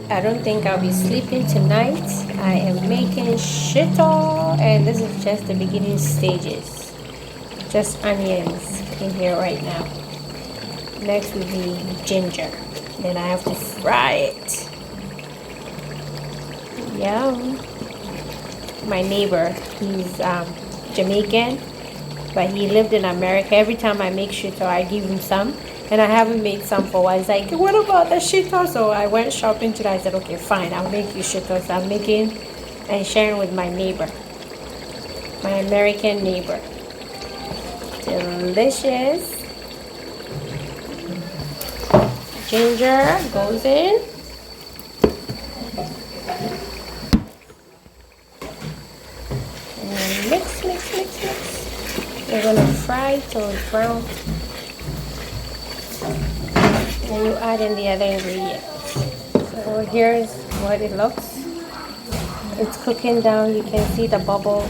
I don't think I'll be sleeping tonight. I am making shito, and this is just the beginning stages. Just onions in here right now. Next will be ginger. Then I have to fry it. Yum. My neighbor, he's Jamaican, but he lived in America. Every time I make shito, I give him some. And I haven't made some for a while. He's like, what about the shito? So I went shopping today. I said, okay, fine, I'll make you shito. So I'm making and sharing with my neighbor, my American neighbor. Delicious. Ginger goes in. And then mix, mix, mix, mix. We're gonna fry till it's brown. And you add in the other ingredients. So here's what it looks. It's cooking down. You can see the bubbles.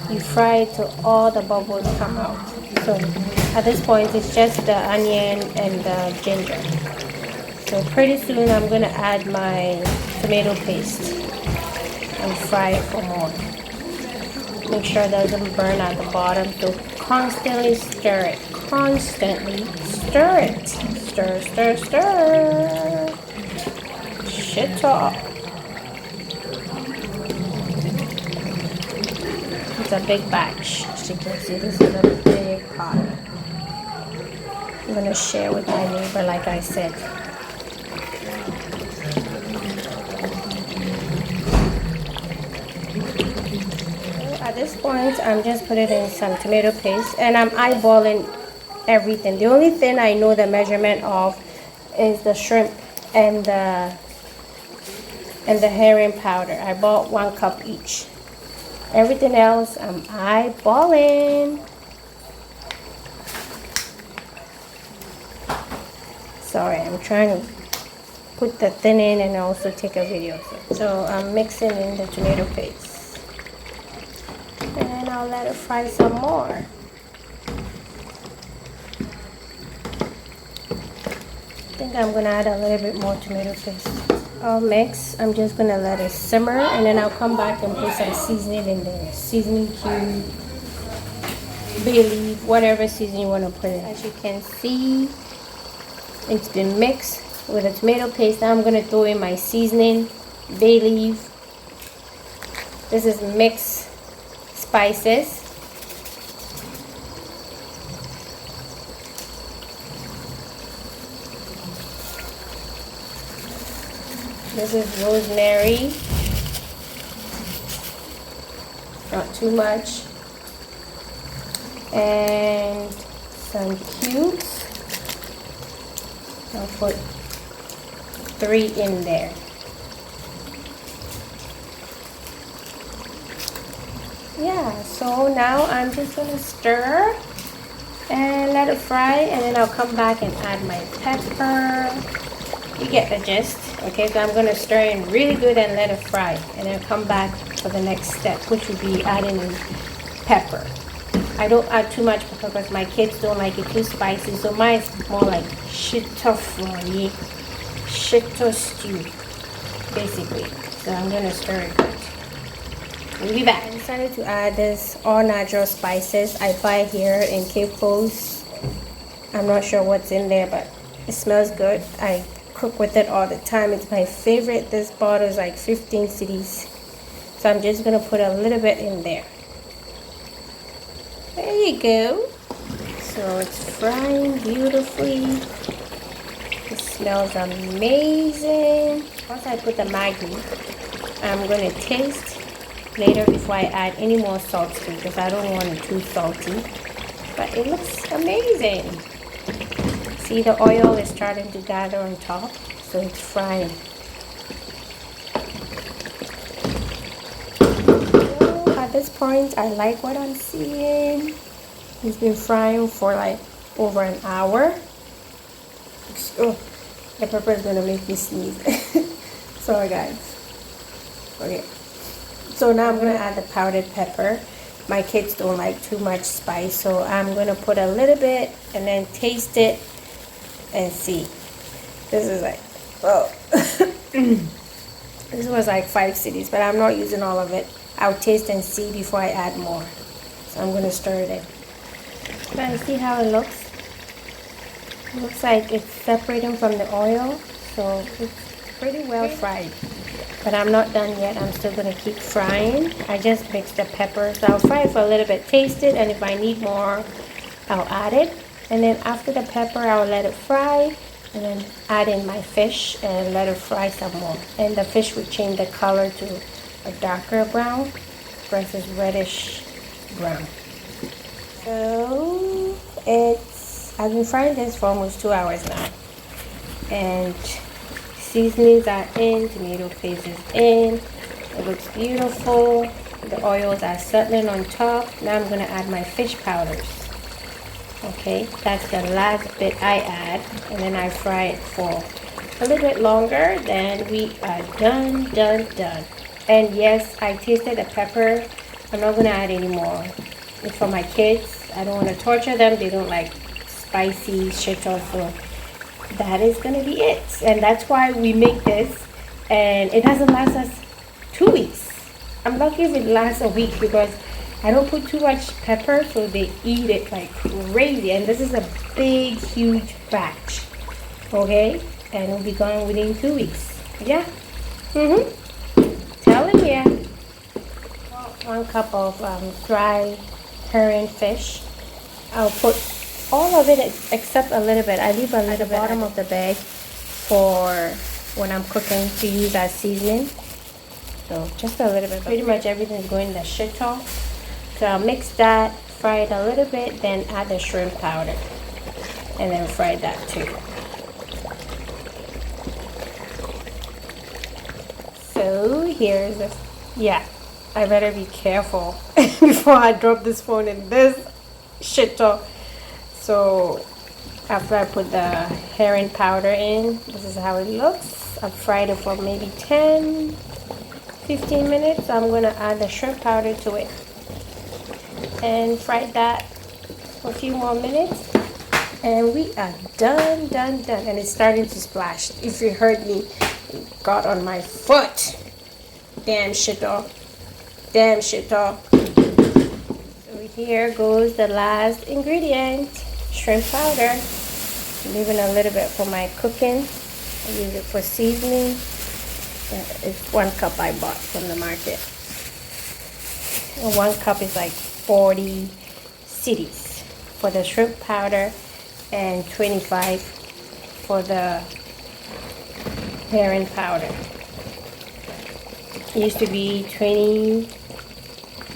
You fry it till all the bubbles come out. So at this point, it's just the onion and the ginger. So pretty soon, I'm going to add my tomato paste and fry it for more. Make sure it doesn't burn at the bottom. So constantly stir it. Constantly stir it. Stir, stir, stir. Shito. It's a big batch. As you can see, this is a big pot. I'm going to share with my neighbor, like I said. At this point, I'm just putting in some tomato paste, and I'm eyeballing everything. The only thing I know the measurement of is the shrimp and the herring powder. I bought 1 cup each. Everything else I'm eyeballing. Sorry, I'm trying to put the thing in and also take a video. So I'm mixing in the tomato paste, and I'll let it fry some more. I think I'm gonna add a little bit more tomato paste. I'll mix. I'm just gonna let it simmer, and then I'll come back and put some seasoning in there. Seasoning cube, bay leaf, whatever seasoning you want to put in. As you can see, it's been mixed with the tomato paste. Now I'm gonna throw in my seasoning, bay leaf. This is mixed spices. This is rosemary, not too much, and some cubes. I'll put 3 in there. Yeah, so now I'm just gonna stir and let it fry, and then I'll come back and add my pepper. You get the gist. Okay, so I'm going to stir in really good and let it fry, and then come back for the next step, which would be adding in pepper. I don't add too much pepper because my kids don't like it too spicy, so mine is more like shito fry, shito stew, basically. So I'm going to stir it good. We'll be back. I decided to add this all natural spices I buy here in Cape Coast. I'm not sure what's in there, but it smells good. I cook with it all the time. It's my favorite. This bottle is like 15 cedis. So I'm just going to put a little bit in there. There you go. So it's frying beautifully. It smells amazing. Once I put the Maggi, I'm going to taste later before I add any more salt to it, because I don't want it too salty. But it looks amazing. See, the oil is starting to gather on top, so it's frying. So at this point, I like what I'm seeing. It's been frying for like over an hour. Oh, the pepper is gonna make me sneeze. Sorry guys. Okay, so now I'm gonna add the powdered pepper. My kids don't like too much spice, so I'm gonna put a little bit and then taste it and see. This is like, oh, this was like 5 cities, but I'm not using all of it. I'll taste and see before I add more. So I'm gonna stir it in. Guys, see how it looks? It looks like it's separating from the oil, so it's pretty well fried. But I'm not done yet. I'm still gonna keep frying. I just mixed the pepper, so I'll fry it for a little bit, taste it, and if I need more, I'll add it. And then after the pepper, I'll let it fry, and then add in my fish and let it fry some more. And the fish would change the color to a darker brown versus reddish brown. So I've been frying this for almost 2 hours now, and seasonings are in, tomato paste is in. It looks beautiful. The oils are settling on top. Now I'm gonna add my fish powders. Okay, that's the last bit I add, and then I fry it for a little bit longer. Then we are done. And yes, I tasted the pepper. I'm not gonna add any more. It's for my kids. I don't want to torture them. They don't like spicy shito, so that is gonna be it. And that's why we make this, and it doesn't last us 2 weeks. I'm lucky if it lasts a week because I don't put too much pepper, so they eat it like crazy. And this is a big, huge batch, okay? And it'll be gone within 2 weeks. Yeah. Telling you. 1 cup of dry herring fish. I'll put all of it except a little bit. I leave a little bit at the bottom of the bag for when I'm cooking to use as seasoning. So just a little bit. Pretty much everything is going in the shito. So I'll mix that, fry it a little bit, then add the shrimp powder, and then fry that too. So here's the, yeah, I better be careful before I drop this phone in this shito. So after I put the herring powder in, this is how it looks. I've fried it for maybe 10-15 minutes. So I'm going to add the shrimp powder to it and fry that for a few more minutes. And we are done. And it's starting to splash. If you heard me, it got on my foot. Damn shito. So here goes the last ingredient. Shrimp powder. Leaving a little bit for my cooking. I use it for seasoning. It's 1 cup I bought from the market. And 1 cup is like 40 cedis for the shrimp powder and 25 for the herring powder. It used to be 20,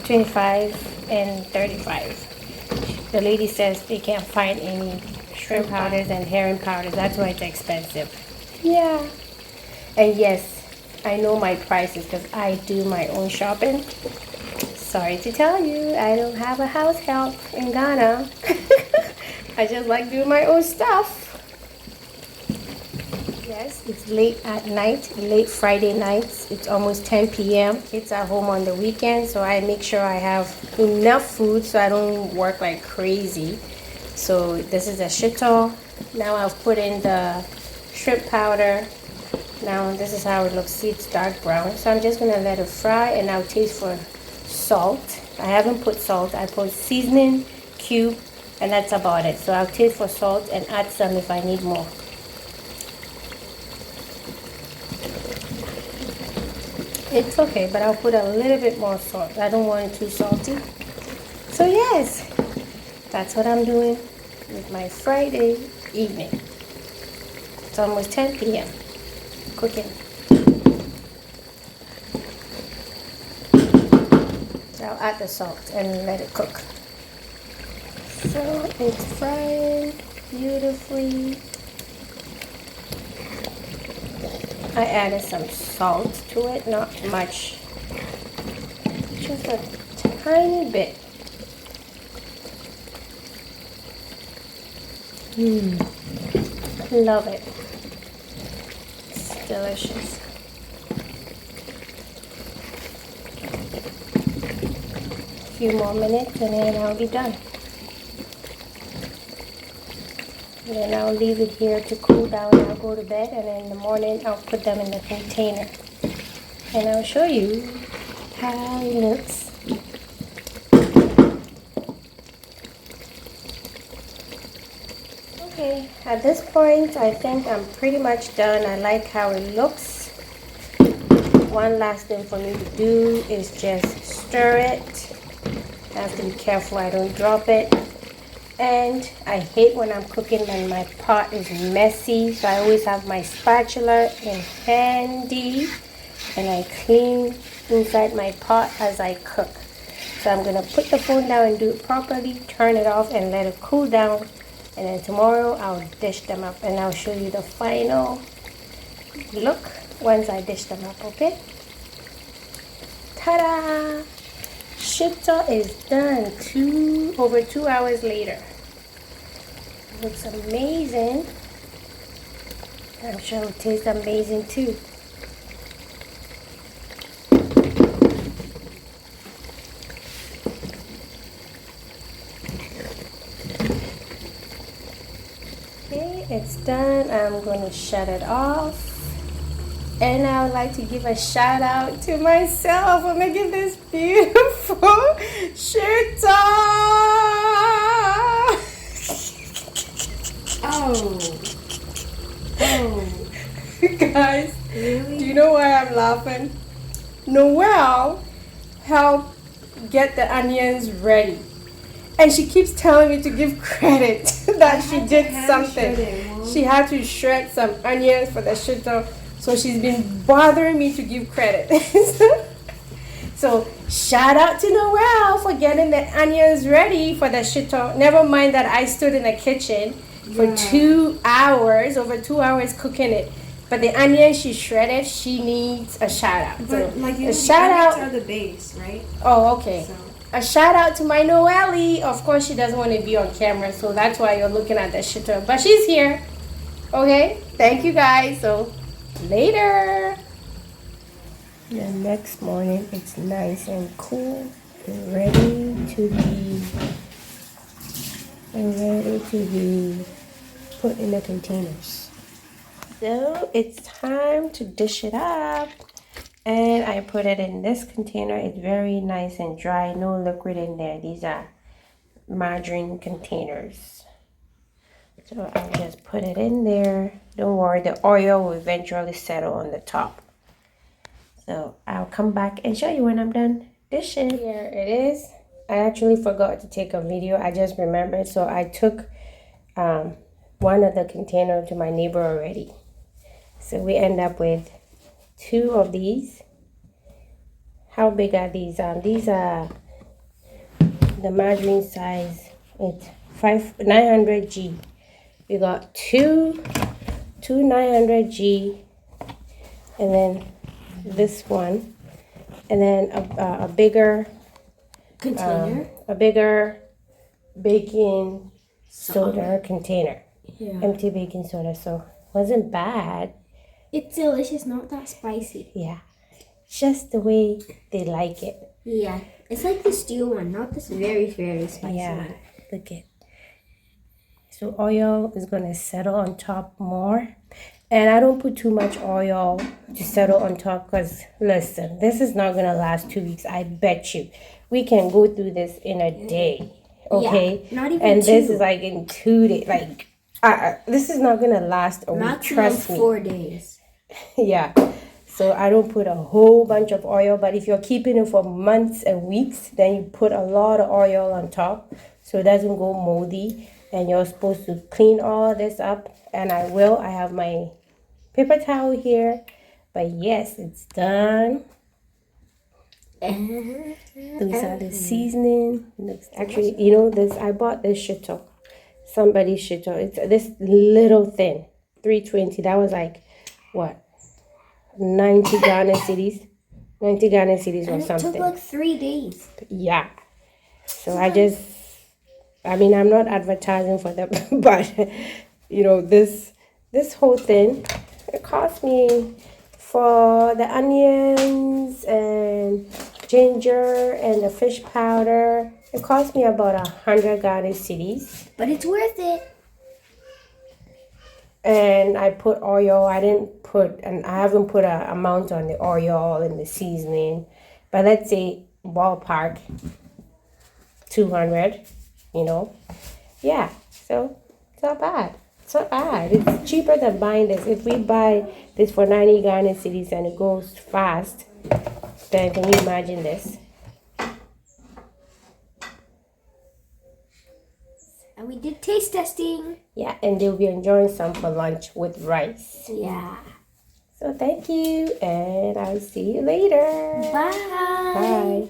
25 and 35. The lady says they can't find any shrimp powders and herring powders. That's why it's expensive. Yeah. And yes, I know my prices because I do my own shopping. Sorry to tell you, I don't have a house help in Ghana. I just like doing my own stuff. Yes, it's late at night, late Friday nights. It's almost 10 p.m. Kids are home on the weekend, so I make sure I have enough food so I don't work like crazy. So this is a shito. Now I've put in the shrimp powder. Now this is how it looks. See, it's dark brown. So I'm just gonna let it fry, and I'll taste for salt. I haven't put salt. I put seasoning cube, and that's about it. So I'll taste for salt and add some if I need more. It's okay, but I'll put a little bit more salt. I don't want it too salty. So yes, that's what I'm doing with my Friday evening. It's almost 10 p.m. cooking. So I'll add the salt and let it cook. So it's frying beautifully. I added some salt to it, not much, just a tiny bit. Love it. It's delicious. few more minutes and then I'll be done. And then I'll leave it here to cool down. I'll go to bed, and then in the morning I'll put them in the container. And I'll show you how it looks. Okay, at this point I think I'm pretty much done. I like how it looks. One last thing for me to do is just stir it. I have to be careful I don't drop it. And I hate when I'm cooking and my pot is messy, so I always have my spatula in handy and I clean inside my pot as I cook. So I'm going to put the phone down and do it properly, turn it off and let it cool down, and then tomorrow I'll dish them up and I'll show you the final look once I dish them up, okay? Ta-da! Shito is done over 2 hours later. Looks amazing. I'm sure it tastes amazing too. Okay, it's done. I'm going to shut it off. And I would like to give a shout out to myself for making this beautiful Shito. Oh. Guys, really? Do you know why I'm laughing? Noelle helped get the onions ready. And she keeps telling me to give credit that she did something. She had to shred some onions for the Shito. So she's been bothering me to give credit. So shout out to Noelle for getting the onions ready for the Shito. Never mind that I stood in the kitchen for 2 hours, over 2 hours cooking it. But the onions she shredded, she needs a shout out. But so like, you a know, shout out are the base, right? Oh, okay. So. A shout out to my Noelle. Of course, she doesn't want to be on camera, so that's why you're looking at the Shito. But she's here. Okay. Thank you guys. So later. The next morning, it's nice and cool and ready to be put in the containers. So it's time to dish it up, and I put it in this container. It's very nice and dry, no liquid in there. These are margarine containers. So I'll just put it in there. Don't worry, the oil will eventually settle on the top. So I'll come back and show you when I'm done dishing. Here it is. I actually forgot to take a video. I just remembered. So I took one of the containers to my neighbor already. So we end up with 2 of these. How big are these? These are the margarine size. It's 900G. We got two 900G, and then this one, and then a bigger container, a bigger baking soda container, empty baking soda. So wasn't bad. It's delicious, not that spicy. Yeah, just the way they like it. Yeah, it's like the steel one, not this very, very spicy one. Look it. So oil is going to settle on top more. And I don't put too much oil to settle on top because, listen, this is not going to last 2 weeks. I bet you. We can go through this in a day, okay? Yeah, not even and 2. This is like in 2 days. Like, this is not going to last a week, trust me. 4 days. Yeah. So I don't put a whole bunch of oil. But if you're keeping it for months and weeks, then you put a lot of oil on top so it doesn't go moldy. And you're supposed to clean all this up, and I will. I have my paper towel here, but yes, it's done. Those are the seasoning. Actually, you know this. I bought this Shito, somebody's Shito. It's this little thing, 320. That was like what, 90 Ghana cedis, 90 Ghana cedis or something. It took like 3 days. Yeah. So I mean, I'm not advertising for them, but, you know, this whole thing, it cost me for the onions and ginger and the fish powder. It cost me about 100 Ghana cedis. But it's worth it. And I put oil. I haven't put an amount on the oil and the seasoning. But let's say ballpark 200, you know. Yeah, so it's not bad. It's not bad. It's cheaper than buying this. If we buy this for 90 Ghana cedis and it goes fast, then can you imagine this? And we did taste testing. Yeah, and they'll be enjoying some for lunch with rice. Yeah. So thank you, and I'll see you later. Bye. Bye.